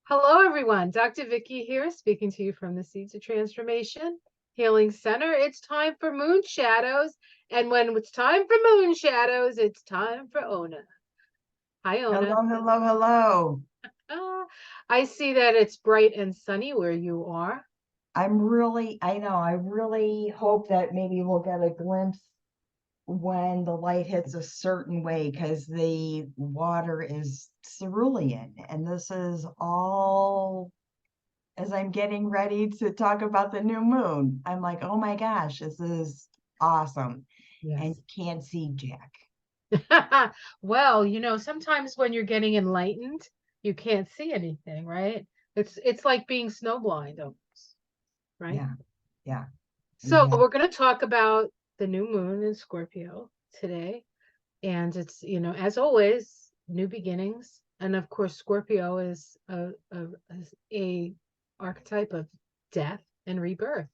Hello, everyone. Dr. Vicky here, speaking to you from the Seeds of Transformation Healing Center. It's time for moon shadows. And when it's time for moon shadows, it's time for Ona. Hi, Ona. Hello, hello, hello. Ah, I see that it's bright and sunny where you are. I know, I really hope that maybe we'll get a glimpse when the light hits a certain way because the water is cerulean. And this is all as I'm getting ready to talk about the new moon. I'm like, oh my gosh, this is awesome. And Yes. you can't see Jack. Well, sometimes when you're getting enlightened, you can't see anything, right? It's like being snowblind almost, right? Yeah, yeah, So exactly. we're going to talk about the new moon in Scorpio today. And it's, as always, new beginnings. And of course, Scorpio is a archetype of death and rebirth.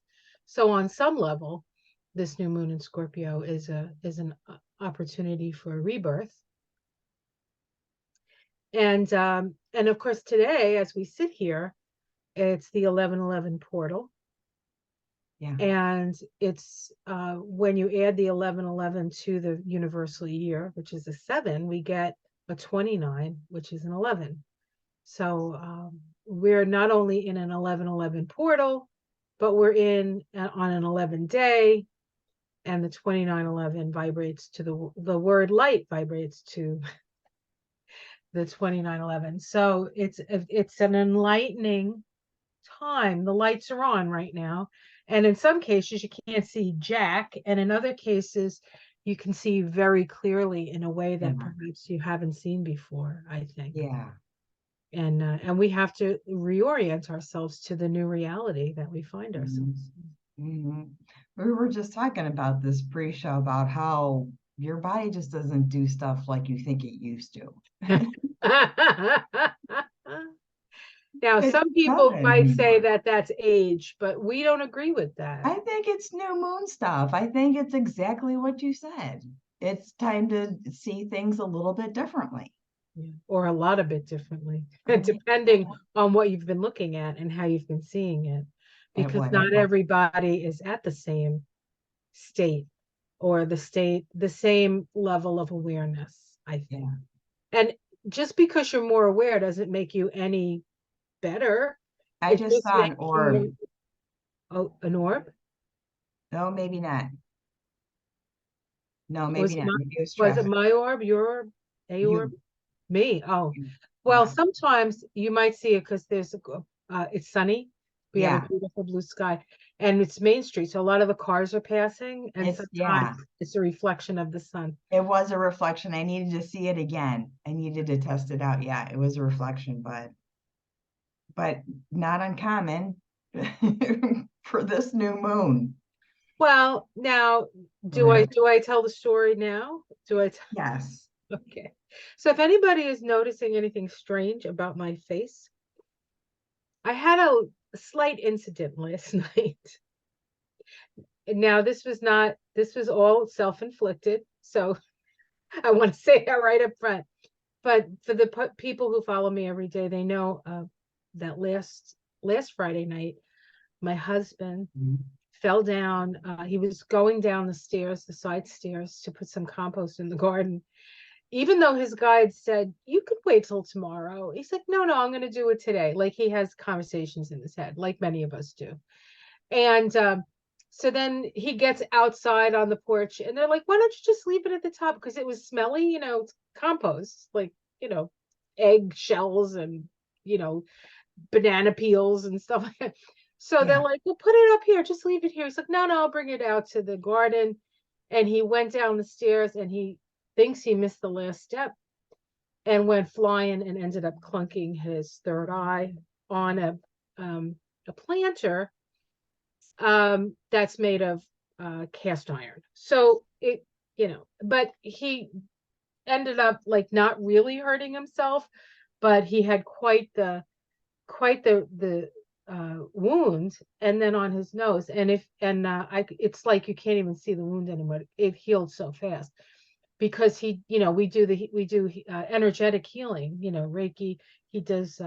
So on some level, this new moon in Scorpio is an opportunity for a rebirth. And of course, today, as we sit here, it's the 1111 portal. Yeah. And it's when you add the 1111 to the universal year, which is a 7, we get a 29, which is an 11. So we're not only in an 1111 portal, but we're in on an 11 day, and the 2911 vibrates to the word light vibrates to the 2911. So it's an enlightening time. The lights are on right now. And in some cases, you can't see Jack. And in other cases, you can see very clearly in a way that Yeah. perhaps you haven't seen before, I think. Yeah. And we have to reorient ourselves to the new reality that we find Mhm. ourselves. Mhm. We were just talking about this pre-show about how your body just doesn't do stuff like you think it used to. Now, It some people doesn't might say anymore. that that's age, but we don't agree with that. I think it's new moon stuff. I think it's exactly what you said. It's time to see things a little bit differently. Yeah. Or a lot of bit differently, Yeah. depending on what you've been looking at and how you've been seeing it, And because not whatever. everybody is at the same state or the same level of awareness, I think. Yeah. And just because you're more aware doesn't make you any better. I It just just saw an makes you more, orb. oh, an orb. No, maybe not. No, Was maybe it not. my, Maybe it was was it traffic. my orb, your orb, a orb? You. Me? Oh, You. well, Yeah. sometimes you might see it because it's sunny. We have a Yeah. beautiful blue sky, and it's Main Street, so a lot of the cars are passing, and sometimes Yeah. it's a reflection of the sun. It was a reflection. I needed to see it again. I needed to test it out. Yeah, it was a reflection, but not uncommon for this new moon. Well, now, do I Right. do I tell the story now? Do I? Yes. Okay. So if anybody is noticing anything strange about my face, I had a slight incident last night. Now, this was all self-inflicted. So I want to say that right up front. But for the people who follow me every day, they know that last Friday night, my husband Mhm. fell down. He was going down the stairs, the side stairs, to put some compost in the garden. Even though his guide said, you could wait till tomorrow. He's like, no, no, I'm going to do it today. Like he has conversations in his head, like many of us do. And so then he gets outside on the porch and they're like, why don't you just leave it at the top? Because it was smelly, it's compost, like, you know, egg shells and, you know, banana peels and stuff like that. So they're Yeah. like, well, put it up here, just leave it here. He's like, no, no, I'll bring it out to the garden. And he went down the stairs and he thinks he missed the last step and went flying and ended up clunking his third eye on a planter that's made of cast iron. So but he ended up like not really hurting himself, but he had quite the wound, and then on his nose, and if and I it's like you can't even see the wound anymore. It healed so fast because we do energetic healing, Reiki. He does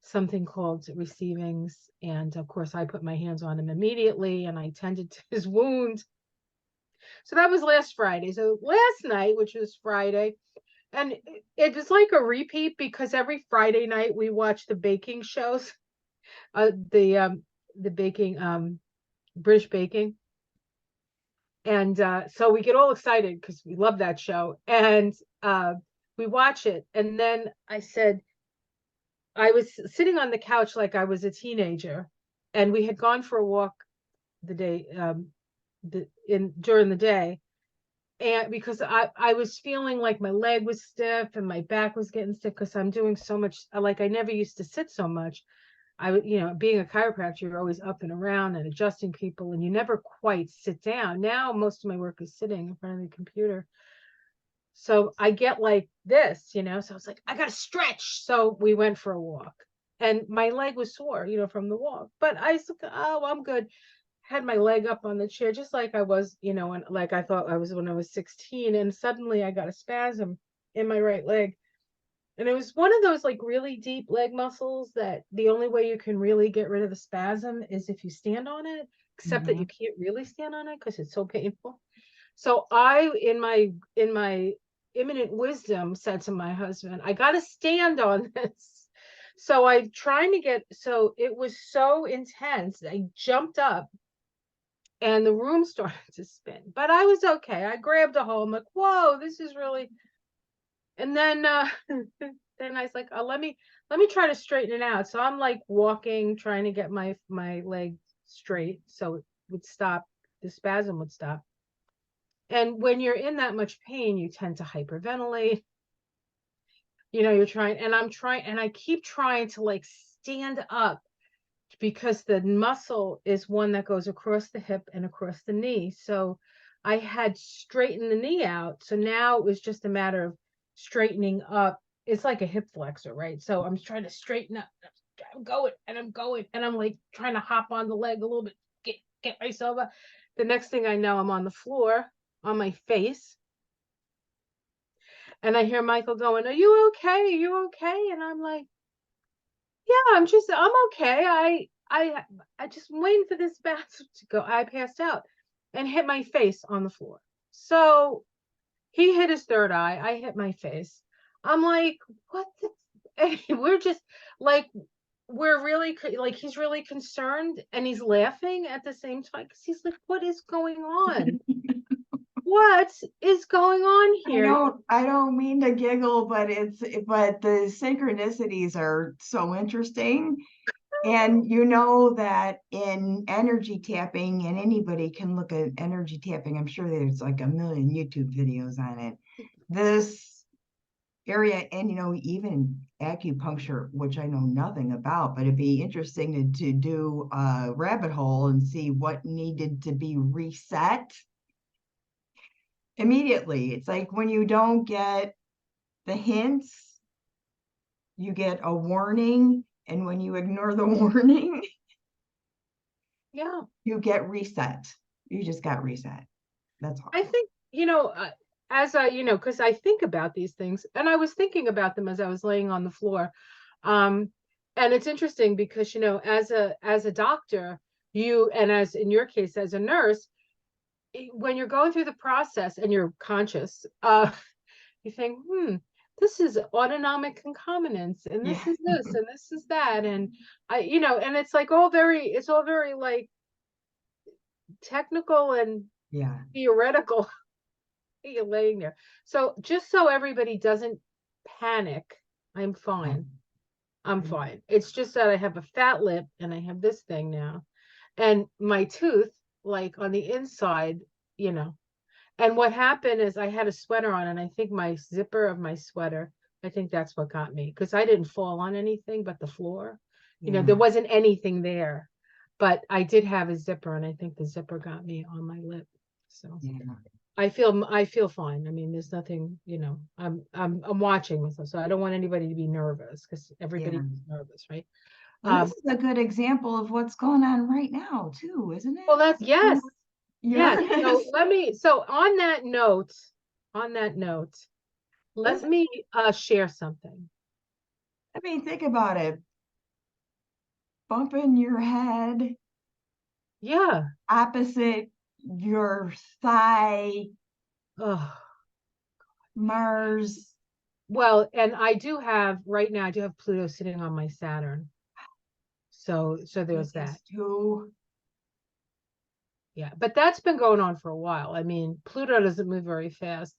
something called receivings. And of course, I put my hands on him immediately and I tended to his wound. So that was last Friday. So last night, which was Friday, and it was like a repeat because every Friday night we watch the baking shows, the baking, British baking. And so we get all excited because we love that show. And we watch it. And then I was sitting on the couch like I was a teenager, and we had gone for a walk the day during the day, and because I was feeling like my leg was stiff and my back was getting stiff because I'm doing so much, like I never used to sit so much. Being a chiropractor, you're always up and around and adjusting people, and you never quite sit down. Now most of my work is sitting in front of the computer. So I get like this, so I was like, I gotta stretch. So we went for a walk, and my leg was sore, from the walk. But I said, oh, I'm good. Had my leg up on the chair, just like I was, and like I thought I was when I was 16. And suddenly I got a spasm in my right leg. And it was one of those like really deep leg muscles that the only way you can really get rid of the spasm is if you stand on it, except that you can't really stand on it because it's so painful. So I, in my imminent wisdom, said to my husband, I got to stand on this. So so it was so intense. I jumped up and the room started to spin, but I was okay. I grabbed a hold. I'm like, whoa, this is really, and then, then I was like, oh, let me try to straighten it out. So I'm like walking, trying to get my leg straight so it would stop, the spasm would stop. And when you're in that much pain, you tend to hyperventilate. And I keep trying to like stand up because the muscle is one that goes across the hip and across the knee. So I had straightened the knee out. So now it was just a matter of straightening up. It's like a hip flexor, right? So I'm trying to straighten up. I'm going and I'm like trying to hop on the leg a little bit, get myself up. The next thing I know, I'm on the floor on my face. And I hear Michael going, "Are you okay? Are you okay?" And I'm like, "Yeah, I'm okay. I just waiting for this bathroom to go." I passed out and hit my face on the floor. So he hit his third eye. I hit my face. I'm like, "What the?" We're just like, we're really like, he's really concerned and he's laughing at the same time because he's like, "What is going on? What is going on here?" I don't mean to giggle, but the synchronicities are so interesting. And you know that in energy tapping, and anybody can look at energy tapping, I'm sure there's like a million YouTube videos on it. This area, and even acupuncture, which I know nothing about, but it'd be interesting to do a rabbit hole and see what needed to be reset immediately. It's like when you don't get the hints, you get a warning, and when you ignore the warning, Yeah. you get reset. You just got reset. That's all. I think, as because I think about these things, and I was thinking about them as I was laying on the floor. Um, and it's interesting because, as a doctor, and as in your case, as a nurse, when you're going through the process and you're conscious, you think, this is autonomic concomitants, and Yeah. this is this, and this is that. And and it's like it's all very like technical and Yeah. theoretical. You're laying there. So just so everybody doesn't panic, I'm fine. I'm fine. It's just that I have a fat lip and I have this thing now. And my tooth, like on the inside, you know. And what happened is I had a sweater on, and I think my zipper of my sweater, I think that's what got me, because I didn't fall on anything but the floor. There wasn't anything there. But I did have a zipper, and I think the zipper got me on my lip. So Yeah. I feel fine. I mean, there's nothing, I'm watching myself, so I don't want anybody to be nervous because everybody's nervous, right? Well, this is a good example of what's going on right now, too, isn't it? Well, that's yes. Yes. So Uranus. on that note, let me share something. I mean, think about it. bumping your head Yeah. opposite your thigh, Oh, Mars. well, and I do have right now, I do have Pluto sitting on my Saturn. So there's that. This too. Yeah. But that's been going on for a while. I mean, Pluto doesn't move very fast.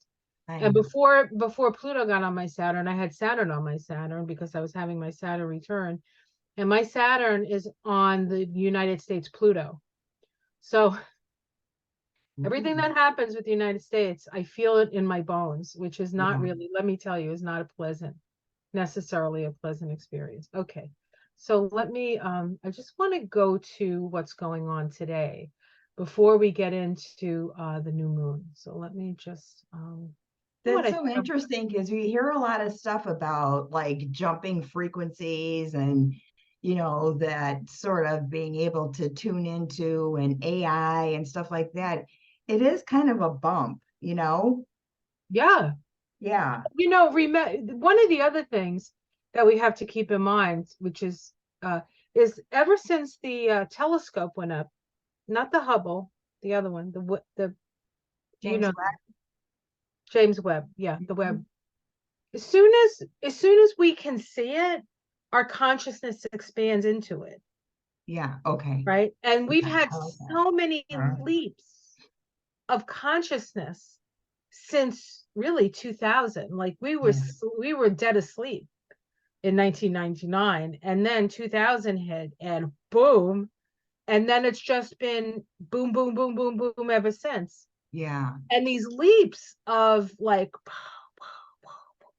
I And know. before Pluto got on my Saturn, I had Saturn on my Saturn because I was having my Saturn return. And my Saturn is on the United States Pluto. So everything Ooh. that happens with the United States, I feel it in my bones, which is not Yeah. really, let me tell you, is not a necessarily a pleasant experience. Okay. So let me, I just want to go to what's going on today before we get into the new moon. So let me just, what That's I so think interesting because we hear a lot of stuff about like jumping frequencies and, you know, that sort of being able to tune into an AI and stuff like that. It is kind of a bump, you know? yeah, Yeah. one of the other things that we have to keep in mind, which is ever since the telescope went up, not the Hubble, the other one, the you James know Webb. James Webb, yeah, the Mhm. Webb. As soon as we can see it, our consciousness expands into it, Yeah. Okay. right? And we've Yeah. had I like that. so many Uh, leaps of consciousness since really 2000. Like yeah. we were dead asleep in 1999, and then 2000 hit, and boom, and then it's just been boom, boom, boom, boom, boom ever since. Yeah. And these leaps of like,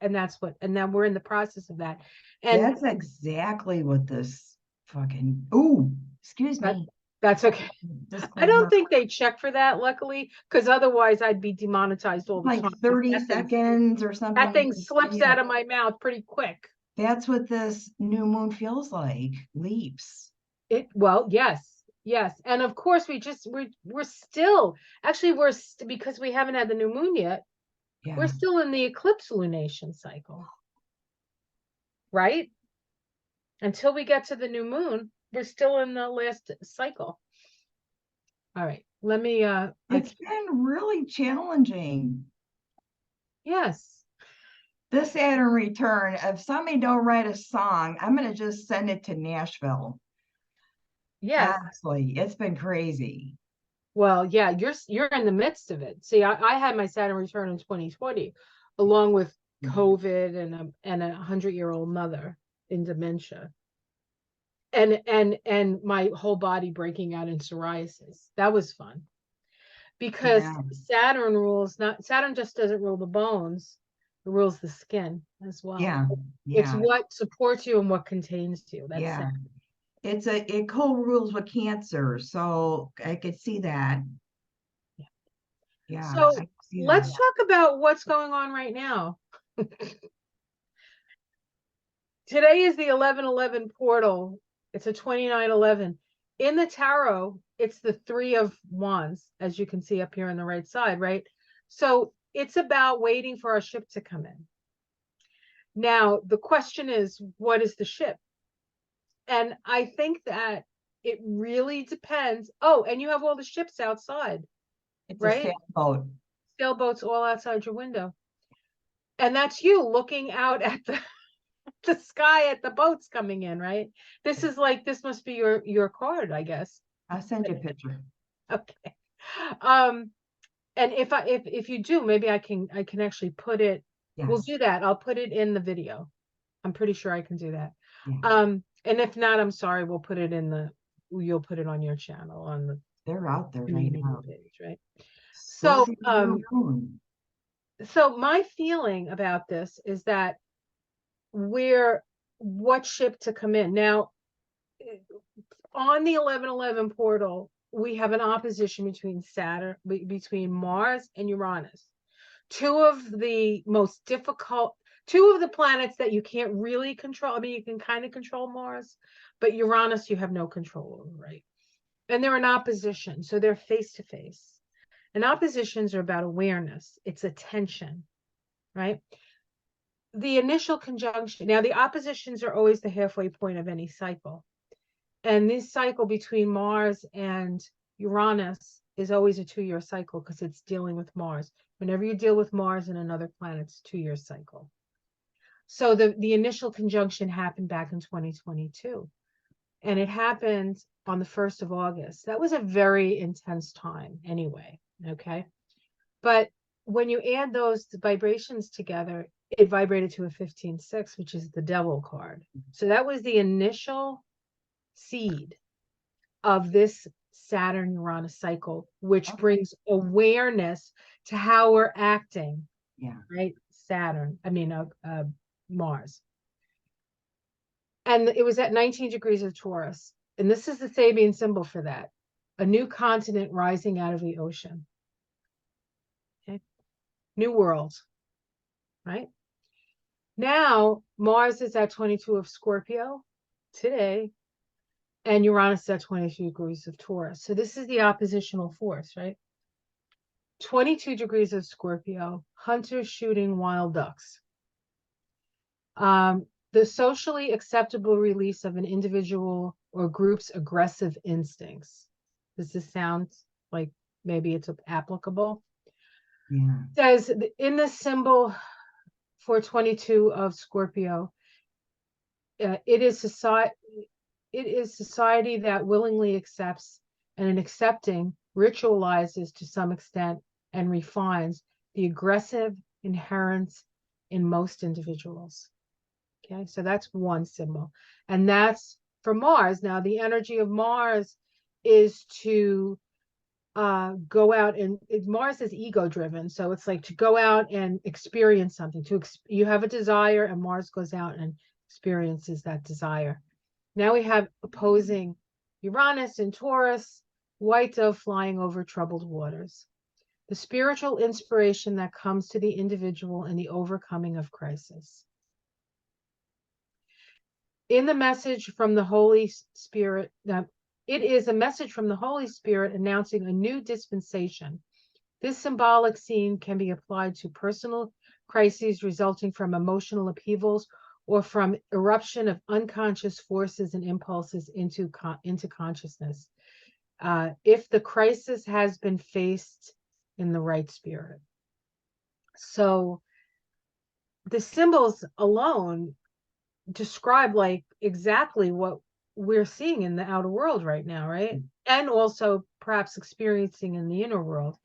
and then we're in the process of that. And That's exactly what this fucking, ooh, excuse that me. that's okay. Just I close my don't think they check for that, luckily, because otherwise I'd be demonetized all the like time. 30 seconds or That something. thing slips Yeah. out of my mouth pretty quick. That's what this new moon feels like. Leaps. Well, yes, yes, and of course we're still actually because we haven't had the new moon yet. We're Yeah. still in the eclipse lunation cycle, right? Until we get to the new moon, we're still in the last cycle. All right, let me It's been really challenging. yes, This Saturn return, if somebody don't write a song, I'm gonna just send it to Nashville. yes. Honestly, it's been crazy. Well, yeah, you're in the midst of it. See, I had my Saturn return in 2020, along with COVID and a 100-year-old mother in dementia, and my whole body breaking out in psoriasis. That was fun because Yeah. Saturn just doesn't rule the bones, it rules the skin as well. Yeah. It's Yeah. what supports you and what contains you. That's Yeah. Saturn. It co-rules with Cancer, so I could see that. Yeah. Yeah, I So could see let's that. talk about what's going on right now. Today is the 1111 portal. It's a 2911. In the tarot, it's the 3 of Wands, as you can see up here on the right side, right? So it's about waiting for our ship to come in. Now, the question is, what is the ship? And I think that it really depends. Oh, and you have all the ships outside, It's a right? sailboat. Sailboats all outside your window. And that's you looking out at the sky at the boats coming in, right? This must be your card, I guess. I'll send you a picture. Okay. Um, and if you do, maybe I can actually put it. We'll Yes. do that. I'll put it in the video. I'm pretty sure I can do that. Yeah. And if not, I'm sorry, you'll put it on your channel on the They're out there right community now. page, right? So Scorpio new moon. so my feeling about this is that we're what ship to come in. Now, on the 1111 portal, we have an opposition between Mars and Uranus. Two of the planets that you can't really control. I mean, you can kind of control Mars, but Uranus you have no control over, right? And they're in opposition, so they're face to face. And oppositions are about awareness, it's attention, right? The initial conjunction, now the oppositions are always the halfway point of any cycle. And this cycle between Mars and Uranus is always a 2-year cycle because it's dealing with Mars. Whenever you deal with Mars and another planet, it's a 2-year cycle. So the initial conjunction happened back in 2022, and it happened on the 1st of August. That was a very intense time anyway, okay? But when you add those vibrations together, it vibrated to a 15-6, which is the devil card. So that was the initial seed of this Saturn Uranus cycle, which brings awareness to how we're acting. Yeah. Right? Mars. And it was at 19 degrees of Taurus. And this is the Sabian symbol for that. A new continent rising out of the ocean. Okay? New world. Right? Now, Mars is at 22 of Scorpio today, and Uranus is at 22 degrees of Taurus. So this is the oppositional force, right? 22 degrees of Scorpio, hunters shooting wild ducks. The socially acceptable release of an individual or group's aggressive instincts. Does this sound like maybe it's applicable? Yeah. It says in the symbol for 22 of Scorpio, it is society that willingly accepts, and in accepting ritualizes to some extent and refines the aggressive inherent in most individuals. Okay, so that's one symbol. And that's for Mars. Now, the energy of Mars is to go out, and Mars is ego driven. So it's like to go out and experience something. You have a desire, and Mars goes out and experiences that desire. Now we have opposing Uranus and Taurus, white dove flying over troubled waters. The spiritual inspiration that comes to the individual in the overcoming of crisis. In the message from the Holy Spirit, it is a message from the Holy Spirit announcing a new dispensation. This symbolic scene can be applied to personal crises resulting from emotional upheavals or from eruption of unconscious forces and impulses into consciousness. If the crisis has been faced in the right spirit. So the symbols alone describe like exactly what we're seeing in the outer world right now, right? And also perhaps experiencing in the inner world,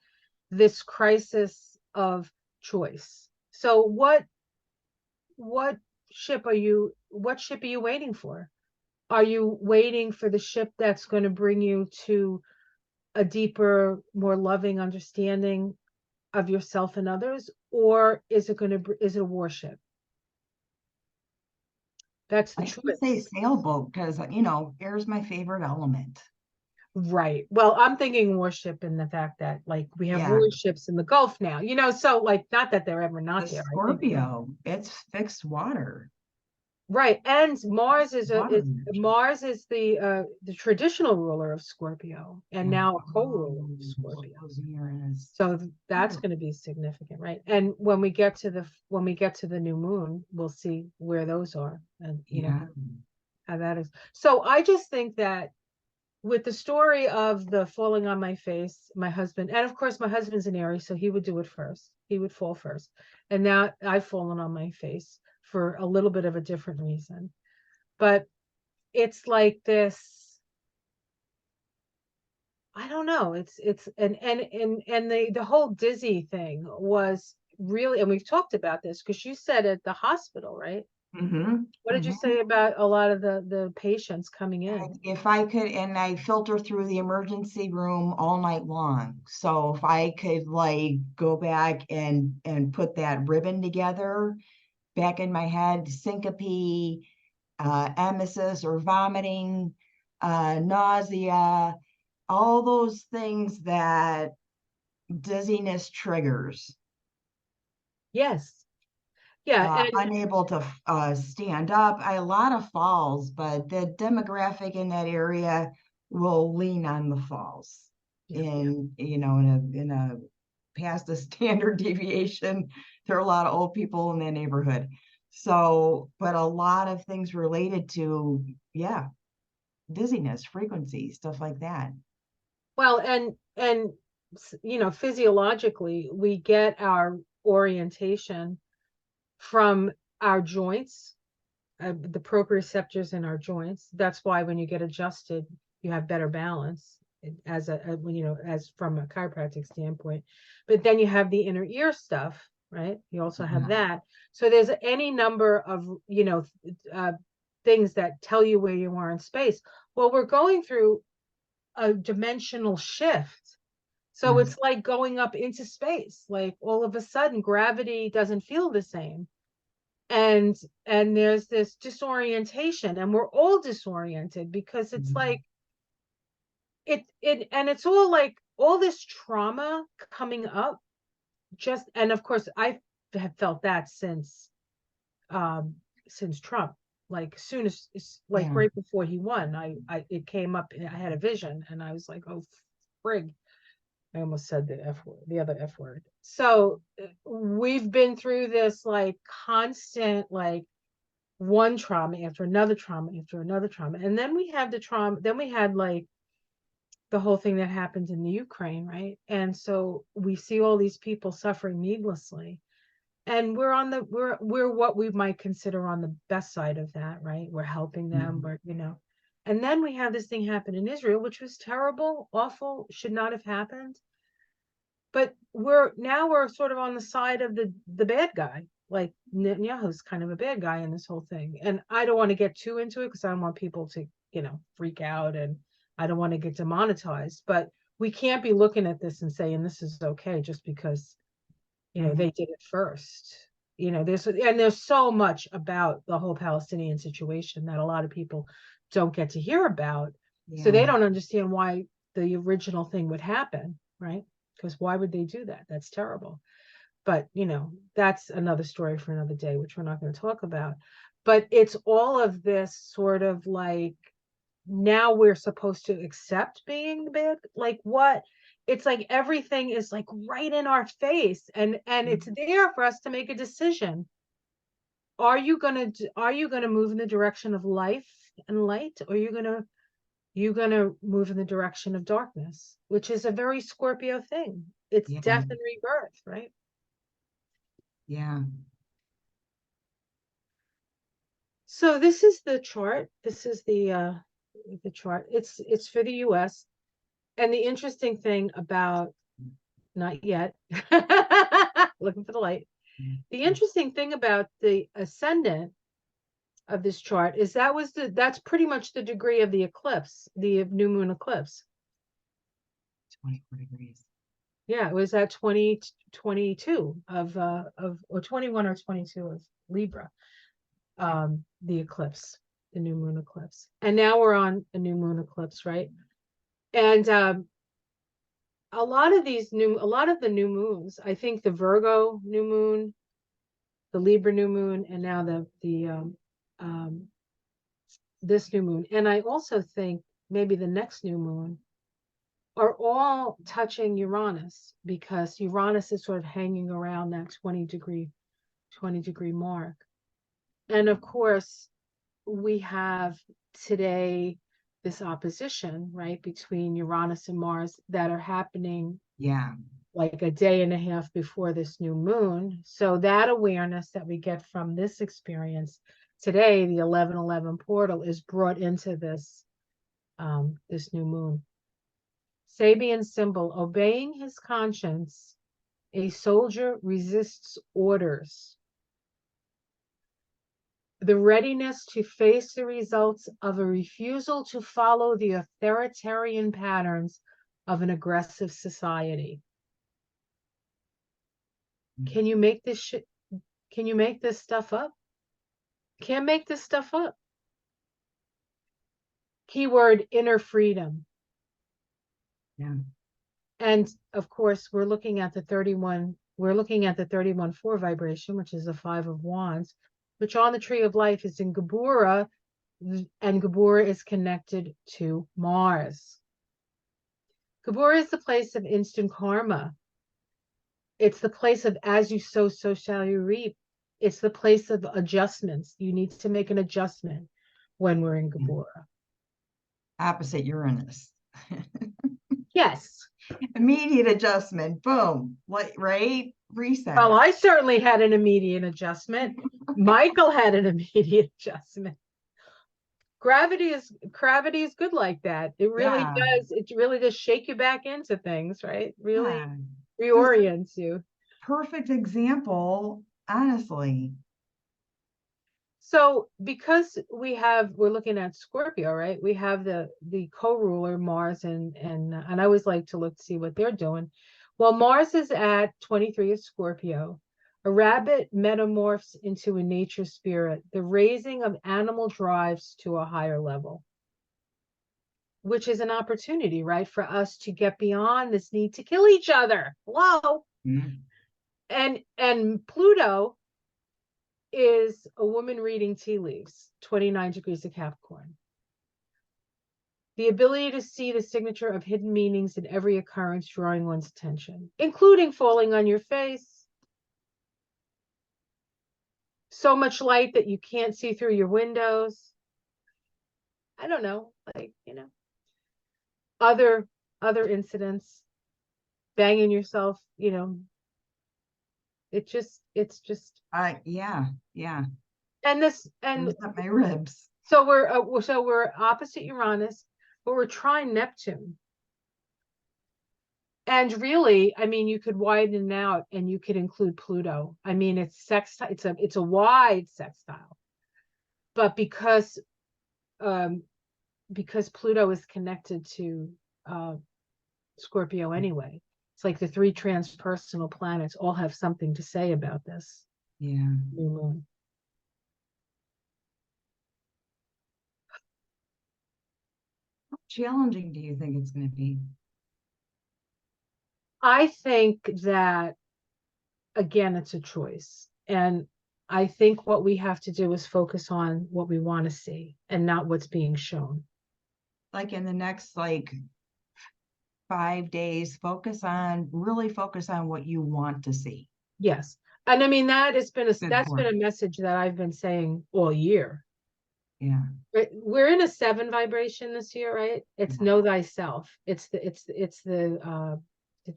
this crisis of choice. So what ship are you waiting for? Are you waiting for the ship that's going to bring you to a deeper, more loving understanding of yourself and others, or is it a warship? That's the I should say choice. sailboat because, air's my favorite element. Right. Well, I'm thinking warship in the fact that like we have Yeah. warships in the Gulf now, so like not that they're ever The not there. I think Scorpio, it's fixed water. right. And Mars is Water energy. the traditional ruler of Scorpio and Yeah. now a co-ruler of Scorpio. Uranus. So that's going to be significant, right? And when we get to the new moon, we'll see where those are and Yeah. how that is. So I just think that with the story of the falling on my face, my husband, and of course my husband's an Aries, so he would do it first. He would fall first. And now I've fallen on my face for a little bit of a different reason. But it's like this, I don't know. It's and the whole dizzy thing was really, and we've talked about this because you said at the hospital, right? Mm-hmm. What did you Mm-hmm. say about a lot of the patients coming in? If I could, and I filter through the emergency room all night long. So if I could like go back and put that ribbon together back in my head, syncope, emesis or vomiting, nausea, all those things that dizziness triggers. Yes. Yeah, and Unable to stand up. A lot of falls, but the demographic in that area will lean on the falls. yeah. In a past a standard deviation, there are a lot of old people in that neighborhood. So, but a lot of things related to, yeah, dizziness, frequency, stuff like that. Well, and physiologically, we get our orientation from our joints, the proprioceptors in our joints. That's why when you get adjusted, you have better balance as when as from a chiropractic standpoint. But then you have the inner ear stuff, right? You also have that. So there's any number of things that tell you where you are in space. Well, we're going through a dimensional shift. So it's like going up into space. Like all of a sudden gravity doesn't feel the same. And there's this disorientation, and we're all disoriented because it's like and it's all like all this trauma coming up. And of course I have felt that since Trump. Like soon as like right before he won, I it came up. I had a vision, and I was like, oh frig. I almost said the F word, the other F word. So we've been through this like constant, like one trauma after another trauma after another trauma. And then we have the trauma, then we had like the whole thing that happened in the Ukraine, right? And so we see all these people suffering needlessly. And we're what we might consider on the best side of that, right? We're helping them, and then we have this thing happen in Israel, which was terrible, awful, should not have happened. But we're sort of on the side of the bad guy. Like Netanyahu's kind of a bad guy in this whole thing. And I don't want to get too into it because I don't want people to, freak out, and I don't want to get demonetized. But we can't be looking at this and saying this is okay just because, they did it first. There's so much about the whole Palestinian situation that a lot of people don't get to hear about. So they don't understand why the original thing would happen, right? Because why would they do that? That's terrible. But that's another story for another day, which we're not going to talk about. But it's all of this sort of like, now we're supposed to accept being the bad, like what? It's like everything is like right in our face, and it's there for us to make a decision. Are you gonna move in the direction of life and light, or are you gonna move in the direction of darkness, which is a very Scorpio thing. It's death and rebirth, right? Yeah. So this is the chart. This is the chart. It's for the US. And the interesting thing about, not yet, looking for the light. The interesting thing about the ascendant of this chart is that's pretty much the degree of the eclipse, the new moon eclipse. 24 degrees. Yeah, it was at 22 or 21 or 22 of Libra, the eclipse, the new moon eclipse. And now we're on a new moon eclipse, right? And a lot of the new moons, I think the Virgo new moon, the Libra new moon, and now this new moon, and I also think maybe the next new moon, are all touching Uranus, because Uranus is sort of hanging around that 20 degree mark. And of course, we have today this opposition, right, between Uranus and Mars that are happening like a day and a half before this new moon. So that awareness that we get from this experience today, the 1111 portal, is brought into this this new moon. Sabian symbol: obeying his conscience, a soldier resists orders. The readiness to face the results of a refusal to follow the authoritarian patterns of an aggressive society. Can you make this shit? Can you make this stuff up? Can't make this stuff up. Keyword: inner freedom. Yeah. And of course, we're looking at the 31-4 vibration, which is the 5 of Wands, which on the tree of life is in Gebura, and Gebura is connected to Mars. Gebura is the place of instant karma. It's the place of as you sow, so shall you reap. It's the place of adjustments. You need to make an adjustment when we're in Gebura. opposite Uranus. Yes. Immediate adjustment, boom, like, right? Reset. Well, I certainly had an immediate adjustment. Michael had an immediate adjustment. Gravity is good like that. It really Yeah, does. It really does shake you back into things, right? Really yeah. Just reorients you. perfect example, honestly. So because we're looking at Scorpio, right? We have the co-ruler Mars and I always like to look to see what they're doing. Well, Mars is at 23 of Scorpio. A rabbit metamorphs into a nature spirit, the raising of animal drives to a higher level, which is an opportunity, right, for us to get beyond this need to kill each other. Whoa. Mhm. And Pluto is a woman reading tea leaves, 29 degrees of Capricorn. The ability to see the signature of hidden meanings in every occurrence drawing one's attention, including falling on your face. So much light that you can't see through your windows. I don't know, like, other incidents, banging yourself, it's just Yeah, yeah. and this and Bruised up my ribs. so we're opposite Uranus, but we're trine Neptune. And really, I mean, you could widen it out and you could include Pluto. I mean, it's a wide sextile. But because Pluto is connected to uh, Scorpio anyway, it's like the three transpersonal planets all have something to say about this Yeah. new moon. How challenging do you think it's going to be? I think that again, it's a choice. And I think what we have to do is focus on what we want to see and not what's being shown. Like in the next 5 days, really focus on what you want to see. Yes. And I mean that's been Point. a message that I've been saying all year. Yeah. We're in a 7 vibration this year, right? It's Yeah. know thyself. It's the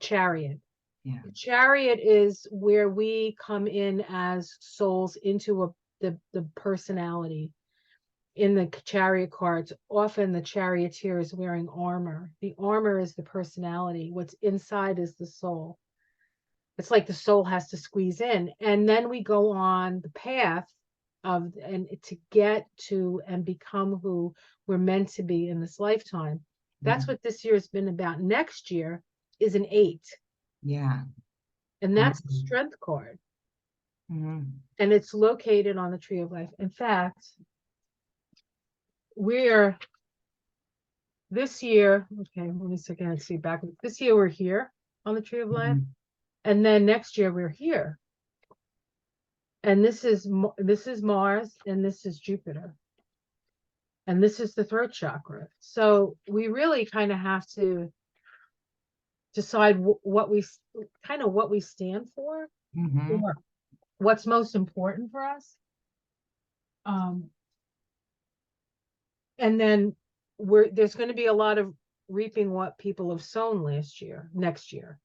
chariot. Yeah. The chariot is where we come in as souls into the personality. In the chariot cards, often the charioteer is wearing armor. The armor is the personality. What's inside is the soul. It's like the soul has to squeeze in. And then we go on the path of and to get to and become who we're meant to be in this lifetime. That's what this year has been about. Next year is an 8. Yeah. And that's the strength card. Mm-hmm. And it's located on the tree of life. In fact, we're this year, okay, let me see back. This year we're here on the tree of life. Mm-hmm. And then next year we're here. And this is Mars and this is Jupiter. And this is the throat chakra. So we really kind of have to decide what we stand for, Mm-hmm. or what's most important for us. And then there's going to be a lot of reaping what people have sown next year.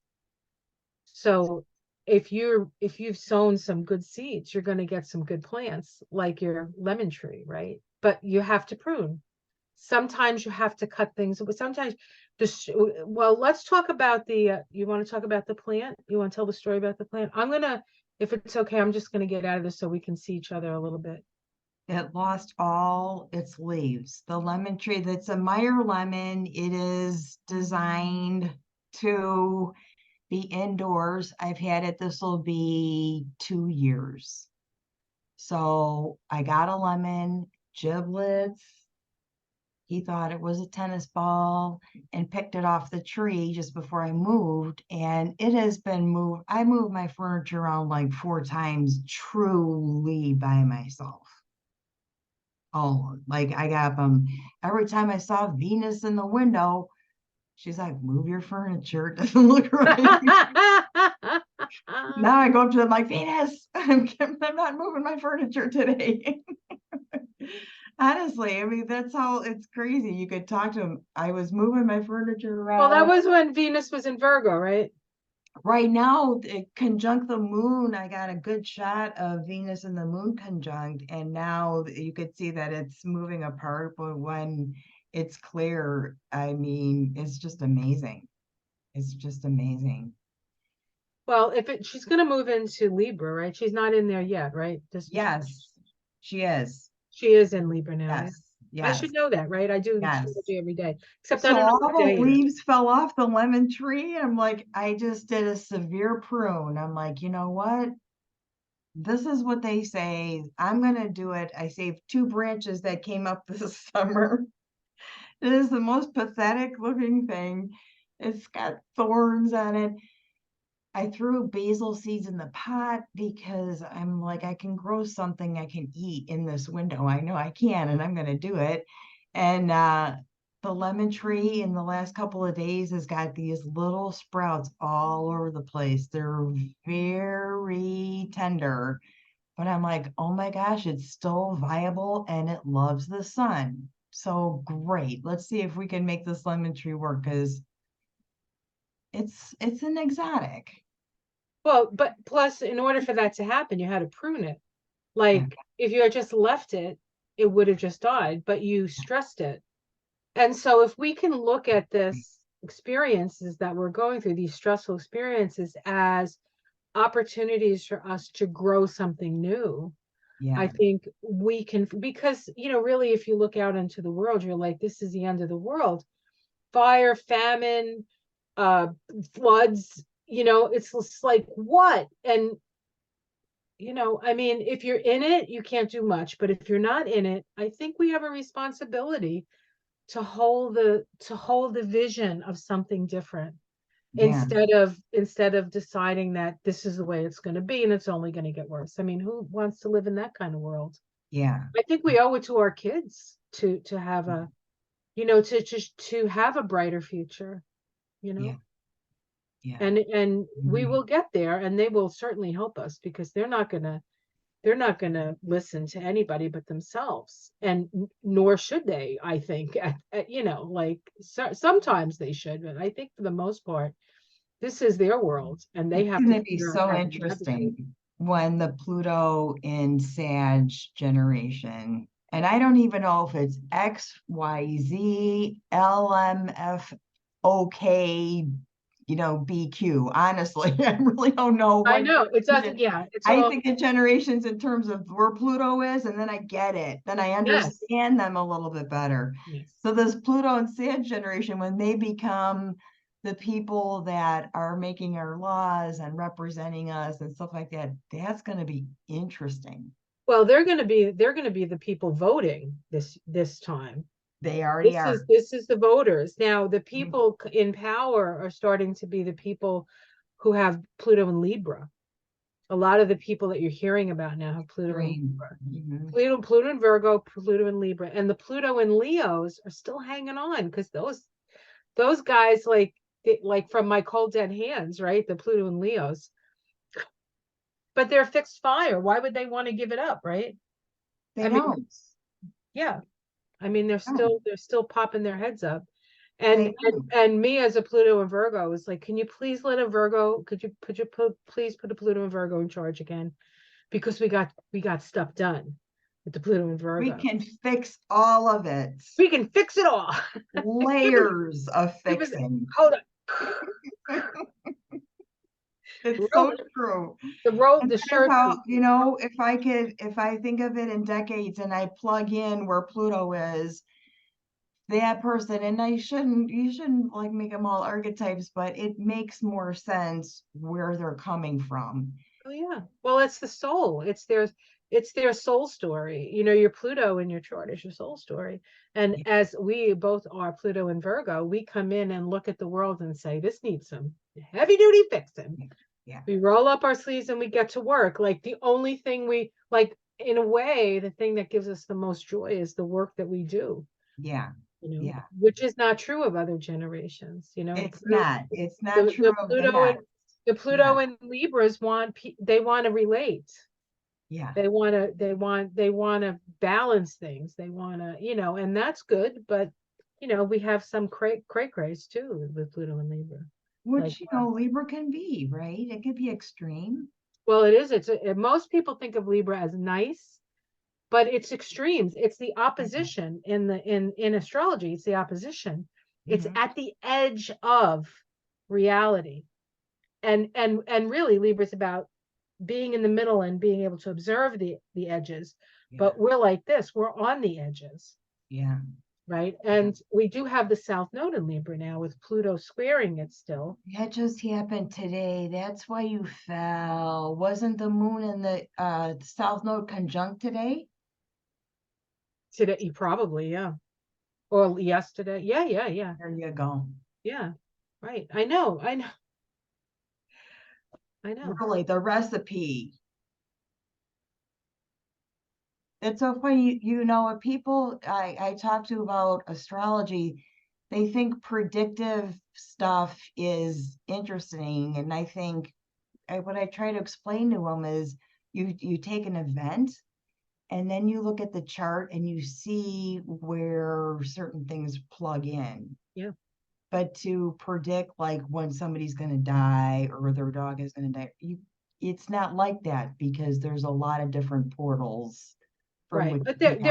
So if you've sown some good seeds, you're going to get some good plants, like your lemon tree, right? But you have to prune. Sometimes you have to cut things, but sometimes well, let's talk about you want to talk about the plant? You want to tell the story about the plant? If it's okay, I'm just going to get out of this so we can see each other a little bit. It lost all its leaves. The lemon tree, that's a Meyer lemon. It is designed to be indoors. I've had it, this will be 2 years. So I got a lemon, giblets. He thought it was a tennis ball and picked it off the tree just before I moved. And it has been moved. I moved my furniture around like 4 times truly by myself. Oh, like I got them. Every time I saw Venus in the window, she's like, move your furniture. It doesn't look right. Now I go up to them like, Venus, I'm not moving my furniture today. Honestly, I mean, that's how it's crazy. You could talk to him. I was moving my furniture Well, that around. was when Venus was in Virgo, right? Right now, it conjunct the moon. I got a good shot of Venus and the moon conjunct, and now you could see that it's moving apart. But when it's clear, I mean, it's just amazing. It's just amazing. Well, she's going to move into Libra, right? She's not in there yet, right? Yes, she is. She is in Libra now. Yeah. Yes, I should yes, know that, right? I do yes. astrology every day, except I So don't know all what the day it is. leaves fell off the lemon tree. I'm like, I just did a severe prune. I'm like, you know what? This is what they say. I'm going to do it. I saved 2 branches that came up this summer. It is the most pathetic looking thing. It's got thorns on it. I threw basil seeds in the pot because I'm like, I can grow something I can eat in this window. I know I can, and I'm going to do it. And the lemon tree in the last couple of days has got these little sprouts all over the place. They're very tender, but I'm like, oh my gosh, it's still viable and it loves the sun. So great. Let's see if we can make this lemon tree work because it's an exotic. Well, but plus, in order for that to happen, you had to prune it. Yeah. Like, if you had just left it, it would have just died, but you stressed it. And so, if we can look at this experiences that we're going through, these stressful experiences, as opportunities for us to grow something new, I Yeah. think we can, because, really, if you look out into the world, you're like, this is the end of the world. Fire, famine, uh, floods, it's just like, what? And, I mean, if you're in it, you can't do much. But if you're not in it, I think we have a responsibility to hold the vision of something different Yeah. instead of deciding that this is the way it's going to be and it's only going to get worse. I mean, who wants to live in that kind of world? Yeah. I think we owe it to our kids to have to have a brighter future, you Yeah. know. Yeah. And we Right. will get there, and they will certainly help us because they're not gonna listen to anybody but themselves, and nor should they. I think like sometimes they should, but I think for the most part, this is their world, and they It's have going to to be figure out so how to navigate. interesting when the Pluto in Sag generation, and I don't even know if it's X, Y, Z, L, M, F, O, K, BQ. Honestly, I really don't know I what know it doesn't. generation. Yeah, it's I all. think of generations in terms of where Pluto is, and then I get it. Then I Yes, understand them a little bit better. yes. So this Pluto and Sag generation, when they become the people that are making our laws and representing us and stuff like that, that's going to be interesting. Well, they're gonna be the people voting this time. They already This are. is this is the voters. Now, the people in power are starting to be the people who have Pluto and Libra. A lot of the people that you're hearing about now have Pluto and Green. Libra. Mhm. Pluto and Virgo, Pluto and Libra, and the Pluto and Leos are still hanging on because those guys, like from my cold dead hands, right? The Pluto and Leos, but they're fixed fire. Why would they want to give it up, right? They I mean, don't. yeah. I mean, they're No, still they're still popping their heads up. they And and don't. and me as a Pluto and Virgo is like, can you please let a Virgo? Please put a Pluto and Virgo in charge again? Because we got stuff done with the Pluto and We Virgo. can fix all of it. We can fix it all. give us Layers of give us fixing. hold on. It's roll so true. the And the that is shirt. how, if I think of it in decades and I plug in where Pluto is, that person, and you shouldn't like make them all archetypes, but it makes more sense where they're coming from. Oh yeah. Well, it's the soul. It's their soul story. Your Pluto in your chart is your soul story. And Yeah, as we both are Pluto and Virgo, we come in and look at the world and say, this needs some heavy duty fixing. yeah, yeah, We roll up our sleeves and we get to work. Like, the only thing we like, in a way, the thing that gives us the most joy is the work that we do, yeah, yeah. which is not true of other generations. It's not. It's not The, true the of the Pluto and next. the Yeah, Pluto and Libras they want to relate. Yeah. They want to balance things. They want to, and that's good. But we have some craze too with Pluto and Libra. Like, Which, Libra can be, right? It could be extreme. well, it is. Most people think of Libra as nice, but it's extremes. It's the opposition in astrology. It's the opposition. It's Mhm. at the edge of reality. And really Libra's about being in the middle and being able to observe the edges. Yeah. But we're like this, we're on the edges, Yeah. right? And we do have the South Node in Libra now with Pluto squaring it still. That just happened today. That's why you fell. Wasn't the moon in the South Node conjunct today? Today, probably, yeah. Or yesterday. Yeah, yeah, yeah. There you go. Yeah. Right. I know. I know. I know. Really, the recipe. It's so funny, if people I talk to about astrology, they think predictive stuff is interesting. And I think what I try to explain to them is you take an event and then you look at the chart and you see where certain things plug in. Yeah. But to predict like when somebody's going to die or their dog is going to die, it's not like that because there's a lot of different portals from Right. which But you can.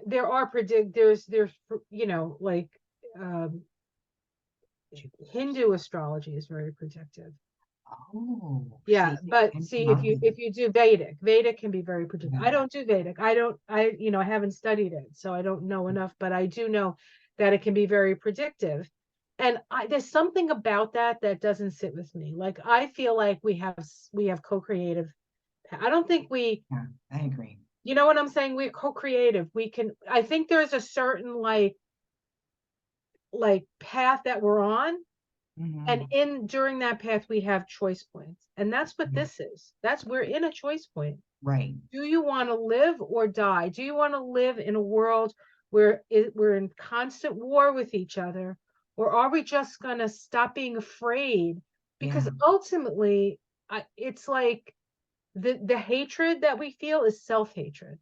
there's like um Hindu astrology is very predictive. Oh, Yeah, see, but and see, if you do Vedic can be very predictive. yeah, I don't do Vedic. I haven't studied it, so I don't know enough, but I do know that it can be very predictive. And there's something about that doesn't sit with me. Like I feel like we have co-creative. I don't think I agree. you know what I'm saying? We're co-creative. I think there's a certain like path that we're on. And Mhm. during that path, we have choice points. And that's what Yeah, this is. We're in a choice point. right. Do you want to live or die? Do you want to live in a world where we're in constant war with each other? Or are we just going to stop being afraid? Because Yeah, ultimately, it's like the hatred that we feel is self-hatred.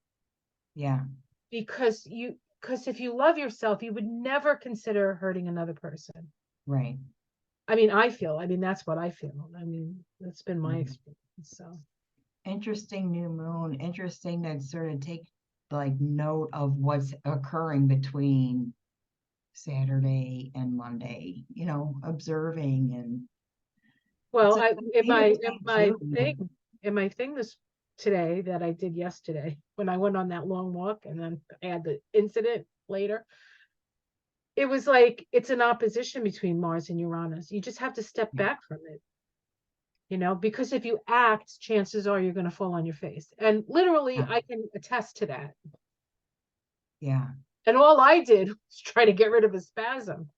yeah, Because if you love yourself, you would never consider hurting another person. right. That's what I feel. That's been my Mhm. experience. So, Interesting new moon. Interesting to sort of take like note of what's occurring between Saturday and Monday, observing, and it's well, a I good in data my point too. thing this today that I did yesterday when I went on that long walk and then I had the incident later. It was like it's an opposition between Mars and Uranus. You just have to step Yeah, back from it, because if you act, chances are you're going to fall on your face. And literally, yeah, I can attest to that. yeah. And all I did was try to get rid of a spasm.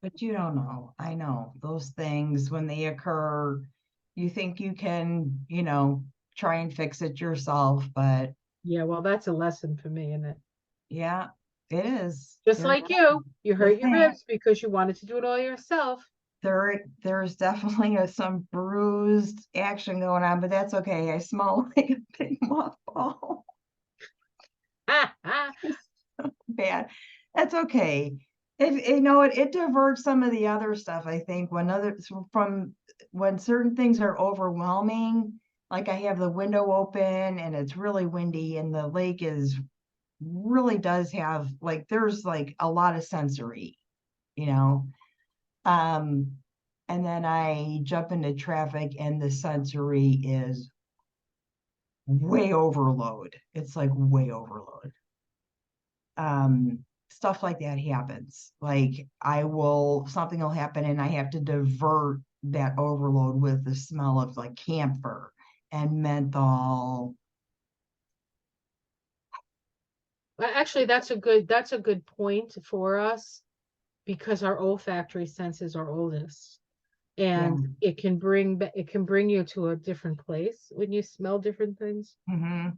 But you don't know. I know those things when they occur, you think you can, try and fix it yourself, but Yeah, well, that's a lesson for me, isn't it? yeah, it is. Just like you The hurt your thing. ribs because you wanted to do it all yourself. There's definitely some bruised action going on, but that's okay. I smell like a big mothball. Bad. That's okay. It diverts some of the other stuff. I think when certain things are overwhelming, like I have the window open and it's really windy and the lake is really does have like there's like a lot of sensory, you know. Um, and then I jump into traffic and the sensory is way overload. It's like way overload. Stuff like that happens. Like something will happen and I have to divert that overload with the smell of like camphor and menthol. Well, actually, that's a good point for us because our olfactory senses are oldest, Yeah. and it can bring you to a different place when you smell different things. Mm-hmm.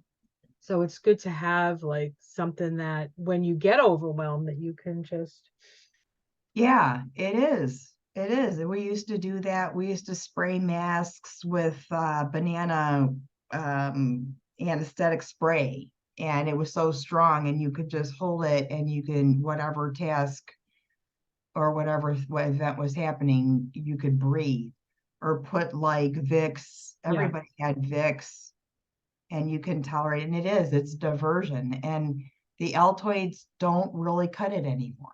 So it's good to have like something that when you get overwhelmed that you can just Yeah, it is. It is. We used to do that. We used to spray masks with banana anesthetic spray, and it was so strong, and you could just hold it, and you can whatever task or whatever what event was happening, you could breathe, or put like Vicks. Yeah. Everybody had Vicks, and you can tolerate it. And it's diversion, and the Altoids don't really cut it anymore.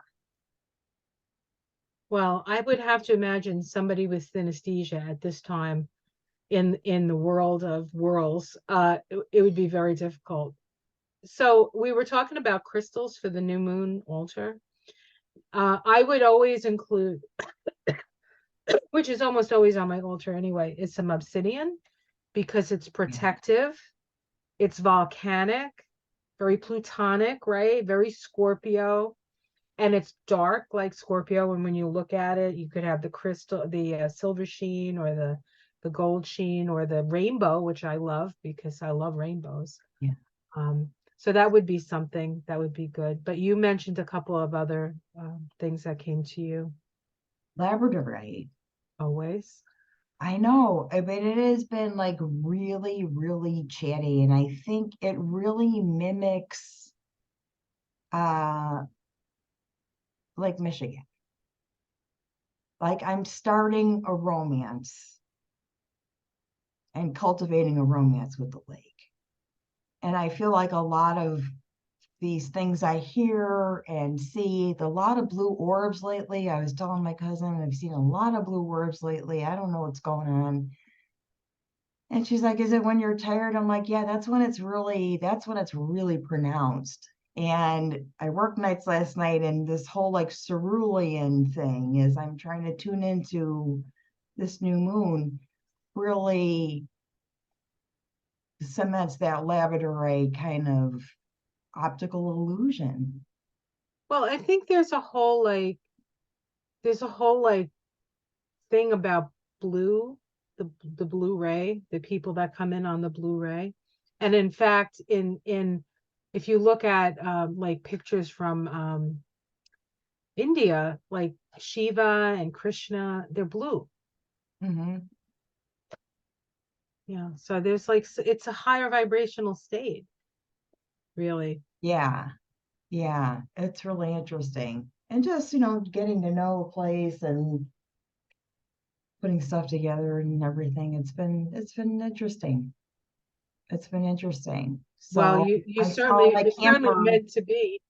Well, I would have to imagine somebody with synesthesia at this time in the world of worlds, it would be very difficult. So we were talking about crystals for the new moon altar. I would always include, which is almost always on my altar anyway, is some obsidian because it's Yeah. protective, it's volcanic, very plutonic, right? Very Scorpio, and it's dark like Scorpio. And when you look at it, you could have the crystal, the silver sheen, or the gold sheen, or the rainbow, which I love because I love rainbows. Yeah. So that would be something that would be good. But you mentioned a couple of other things that came to you Labradorite. always. I know, but it has been like really, really chatty, and I think it really mimics uh like Michigan. Like I'm starting a romance and cultivating a romance with the lake. And I feel like a lot of these things I hear and see, a lot of blue orbs lately. I was telling my cousin, I've seen a lot of blue orbs lately. I don't know what's going on. And she's like, is it when you're tired? I'm like, yeah, that's when it's really pronounced. And I worked nights last night, and this whole like cerulean thing is I'm trying to tune into this new moon really cements that labradorite kind of optical illusion. Well, I think there's a whole like thing about blue, the blue ray, the people that come in on the blue ray. And in fact, in if you look at like pictures from India, like Shiva and Krishna, they're blue. Hmm. Yeah. So there's like it's a higher vibrational state, really. Yeah, yeah, it's really interesting. And just, getting to know a place and putting stuff together and everything. It's been interesting. It's been interesting. Well, So you I smell certainly like you're certainly camper. meant to be.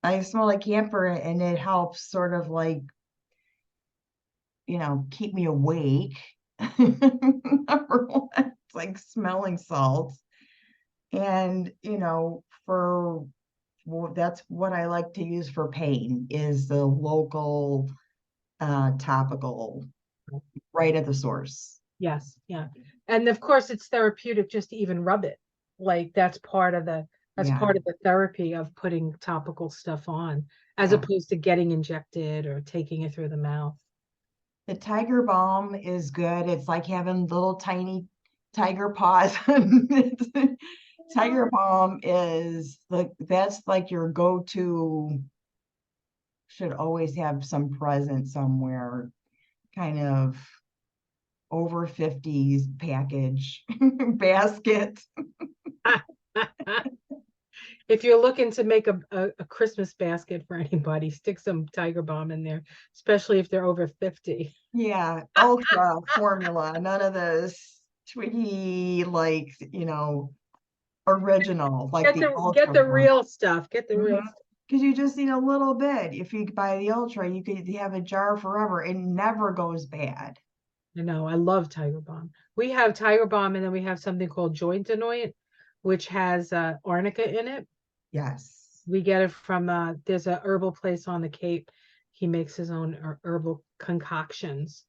I smell like camper, and it helps sort of like, keep me awake. Number one, it's like smelling salts. And, for well, that's what I like to use for pain is the local topical right at the source. Yes, yeah. And of course it's therapeutic just to even rub it. Like that's Yeah. part of the therapy of putting topical stuff on, as Yeah. opposed to getting injected or taking it through the mouth. The tiger balm is good. It's like having little tiny tiger paws. Tiger balm is like that's like your go-to, should always have some present somewhere, kind of over 50s package basket. If you're looking to make a Christmas basket for anybody, stick some Tiger Balm in there, especially if they're over 50. Yeah, ultra formula, none of this Twiggy, like, original, like the Get ultra the form. real stuff. Get the real stuff. Because you just need a little bit. If you buy the ultra, you could have a jar forever. It never goes bad. I know, I love Tiger Balm. We have Tiger Balm, and then we have something called Joint Annoyant, which has arnica in it. Yes. We get it from there's a herbal place on the Cape. He makes his own herbal concoctions,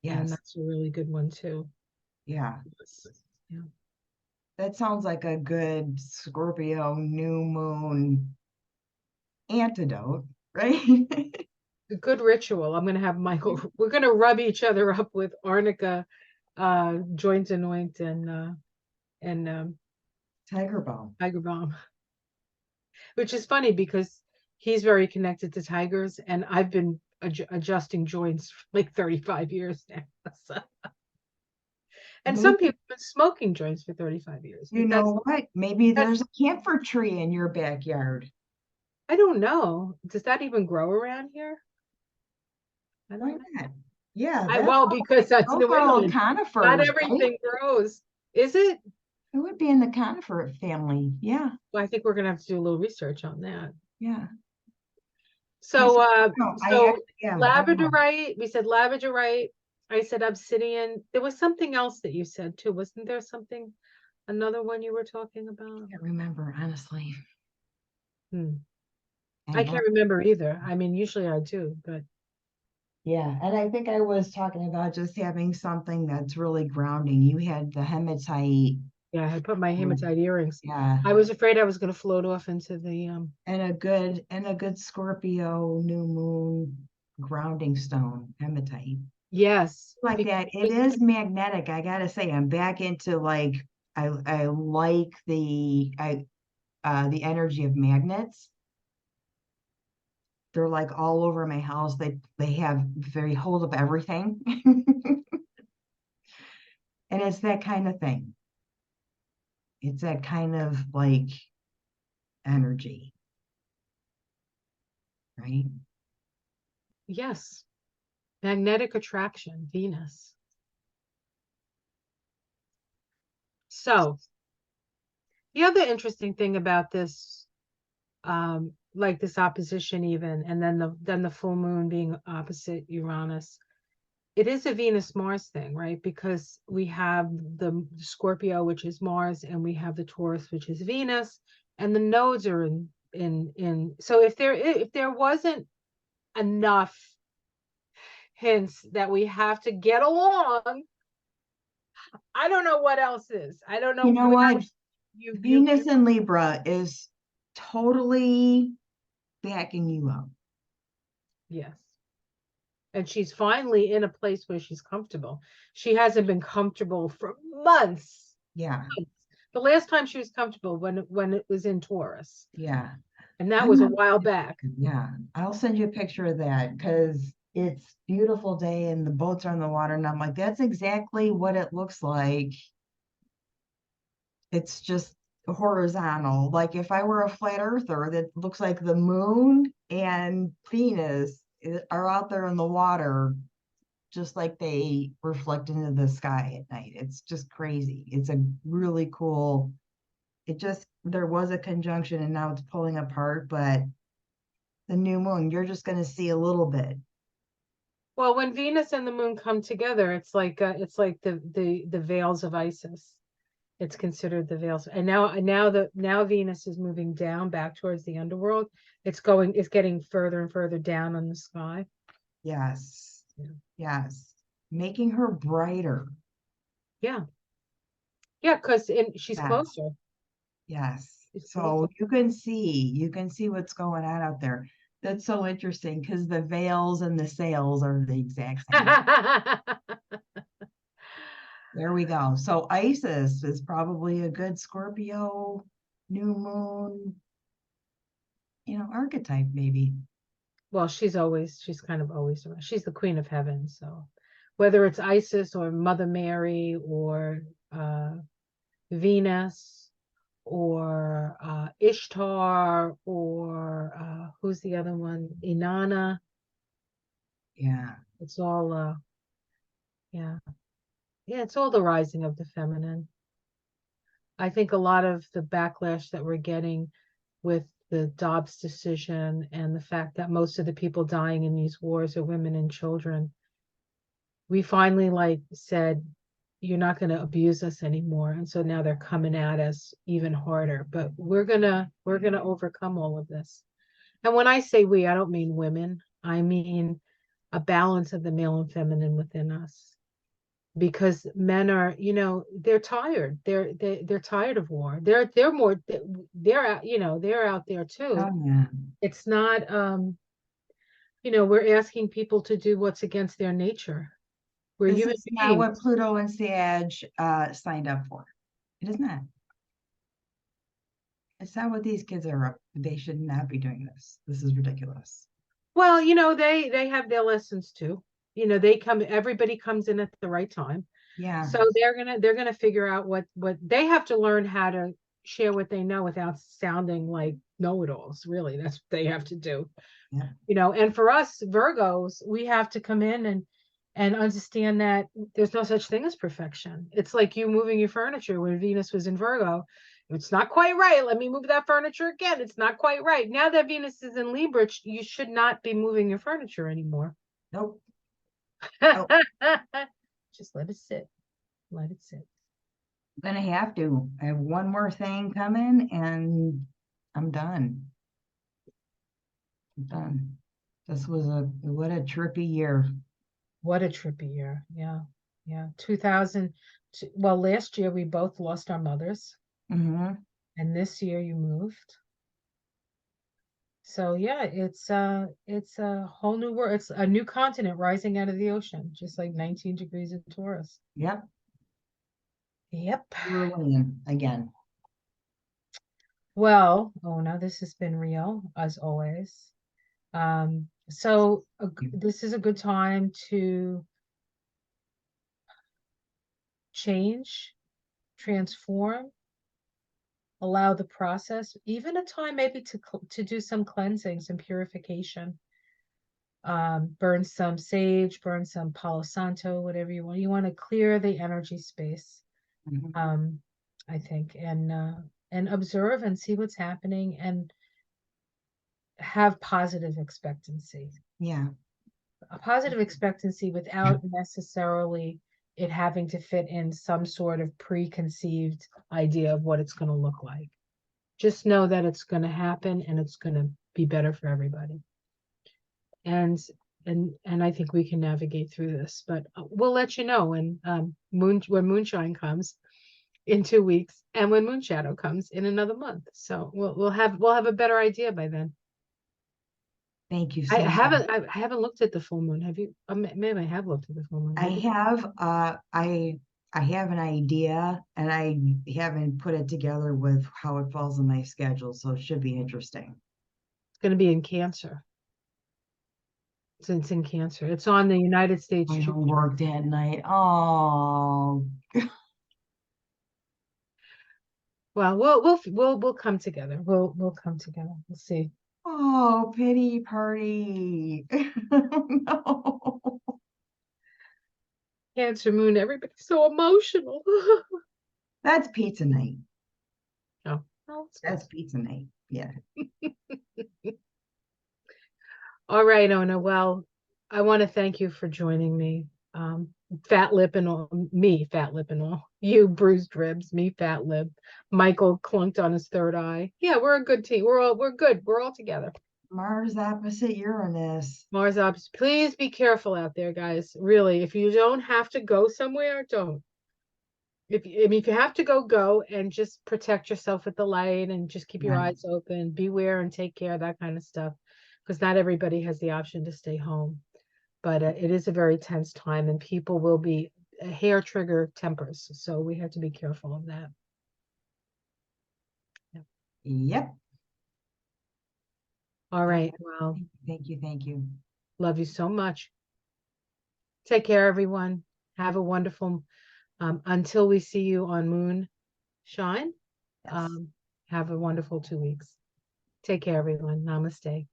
and Yes. that's a really good one too. Yeah. Yes. Yeah. That sounds like a good Scorpio new moon antidote, right? A good ritual. I'm gonna have Michael. We're gonna rub each other up with arnica, joint anoint, and Tiger balm. Tiger Balm, which is funny because he's very connected to tigers, and I've been adjusting joints for like 35 years now. So, and some Maybe, people have been smoking joints for 35 years, you but know what? Maybe that's there's a camphor tree in your backyard. I don't know. Does that even grow around here? I Why don't know. not? Yeah, I that's well because that's those New are all England. Not conifers, right? everything grows. Is it? It would be in the conifer family. Yeah, Well, I think we're gonna have to do a little research on that. yeah. Because So no, I so actually, yeah, I don't know. labradorite, we said labradorite. I said obsidian. There was something else that you said too. Wasn't there something, another one you were talking I about? can't remember, honestly. Hmm. I I know. can't remember either. I mean, usually I do, but Yeah, and I think I was talking about just having something that's really grounding. You had the hematite, yeah, I put my mm, hematite earrings. yeah, I was afraid I was going to float off into the and a good Scorpio new moon grounding stone, hematite. yes, Like because that. It is magnetic. I gotta say, I'm back into like I like the energy of magnets. They're like all over my house. They have very hold of everything. And it's that kind of thing. It's that kind of like energy, right? yes, magnetic attraction, Venus. So the other interesting thing about this, like this opposition even, and then the full moon being opposite Uranus, it is a Venus Mars thing, right? Because we have the Scorpio, which is Mars, and we have the Taurus, which is Venus, and the nodes are in. So if there wasn't enough hints that we have to get along, I don't know what else is. I don't know You know where what? you Venus in Libra is totally backing you up. yes. And she's finally in a place where she's comfortable. She hasn't been comfortable for months. Yeah, The last time she was comfortable when it was in Taurus, yeah. and that I'm was a not, while back. yeah, I'll send you a picture of that because it's beautiful day and the boats are on the water. And I'm like, that's exactly what it looks like. It's just horizontal. Like if I were a flat earther, that looks like the moon and Venus are out there in the water, just like they reflect into the sky at night. It's just crazy. It's a really cool, there was a conjunction and now it's pulling apart, but the new moon, you're just going to see a little bit. Well, when Venus and the moon come together, it's like the veils of Isis. It's considered the veils, and now Venus is moving down back towards the underworld. It's getting further and further down on the sky. Yes. Yeah. Yes. Making her brighter. Yeah, yeah, because she's Yes. closer. Yes. She's closer. So you can see what's going on out there. That's so interesting because the veils and the sails are the exact same. There we go. So Isis is probably a good Scorpio new moon, archetype maybe. Well, she's kind of always around. She's the queen of heaven. So whether it's Isis or Mother Mary or uh, Venus or Ishtar or who's the other one? Inanna. Yeah. It's all, yeah. Yeah, it's all the rising of the feminine. I think a lot of the backlash that we're getting with the Dobbs decision and the fact that most of the people dying in these wars are women and children, we finally like said, you're not going to abuse us anymore. And so now they're coming at us even harder, but we're gonna overcome all of this. And when I say we, I don't mean women. I mean a balance of the male and feminine within us. Because men are, they're tired. They're tired of war. They're more they're out, they're out there too. Oh yeah. It's not we're asking people to do what's against their nature. We're This human is not beings. what Pluto and Sag signed up for. It is not. It's not what these kids are up. They should not be doing this. This is ridiculous. Well, you know, they have their lessons too. You know, everybody comes in at the right time. Yeah. So they're gonna figure out what they have to learn how to share what they know without sounding like know-it-alls. Really, that's what they have to do. Yeah. You know, and for us Virgos, we have to come in and understand that there's no such thing as perfection. It's like you moving your furniture when Venus was in Virgo. It's not quite right. Let me move that furniture again. It's not quite right. Now that Venus is in Libra, you should not be moving your furniture anymore. Nope. Nope. Just let it sit. Let it sit. I'm gonna have to. I have one more thing coming and I'm done. I'm done. This was what a trippy year. What a trippy year. Yeah. Yeah. 2000. Well, last year we both lost our mothers, Mm-hmm. and this year you moved. So yeah, it's a whole new world. It's a new continent rising out of the ocean, just like 19 degrees in Taurus. Yep. Yep. Brilliant again. Well, oh no, this has been real as always. So this is a good time to change, transform, allow the process, even a time maybe to do some cleansing, some purification. Burn some sage, burn some Palo Santo, whatever you want. You want to clear the energy space, Mm-hmm. I think, and observe and see what's happening and have positive expectancy. Yeah. A positive expectancy without necessarily it having to fit in some sort of preconceived idea of what it's going to look like. Just know that it's going to happen and it's going to be better for everybody. And and I think we can navigate through this, but we'll let you know when when moonshine comes in 2 weeks and when moon shadow comes in another month. So we'll have a better idea by then. Thank you I so much. haven't I haven't looked at the full moon. Have you? Maybe I have looked at the full moon. I Have you? have I have an idea and I haven't put it together with how it falls in my schedule, so it should be interesting. It's going to be in Cancer. It's in Cancer. It's on the United States I troop don't chart. work that night. Oh, Well, we'll come together. We'll come together. We'll see. oh, pity party. No. Cancer moon. Everybody's so emotional. That's pizza night. Oh, well, it's That's pizza night. Yeah. good. All right, Ona. Well, I want to thank you for joining me. Fat lip and all, me, fat lip and all. You bruised ribs, me, fat lip. Michael clunked on his third eye. Yeah, we're a good team. We're good. We're all together. Mars opposite Uranus. Mars ops. Please be careful out there, guys. Really, if you don't have to go somewhere, don't. If you have to go, go and just protect yourself with the light and just keep your Right. eyes open, beware and take care, that kind of stuff. Because not everybody has the option to stay home. But it is a very tense time and people will be hair trigger tempers. So we have to be careful of that. Yeah. Yep. All right. Well, Thank you. Thank you. love you so much. Take care, everyone. Have a wonderful, until we see you on Moonshine. Yes. Um, have a wonderful 2 weeks. Take care, everyone. Namaste.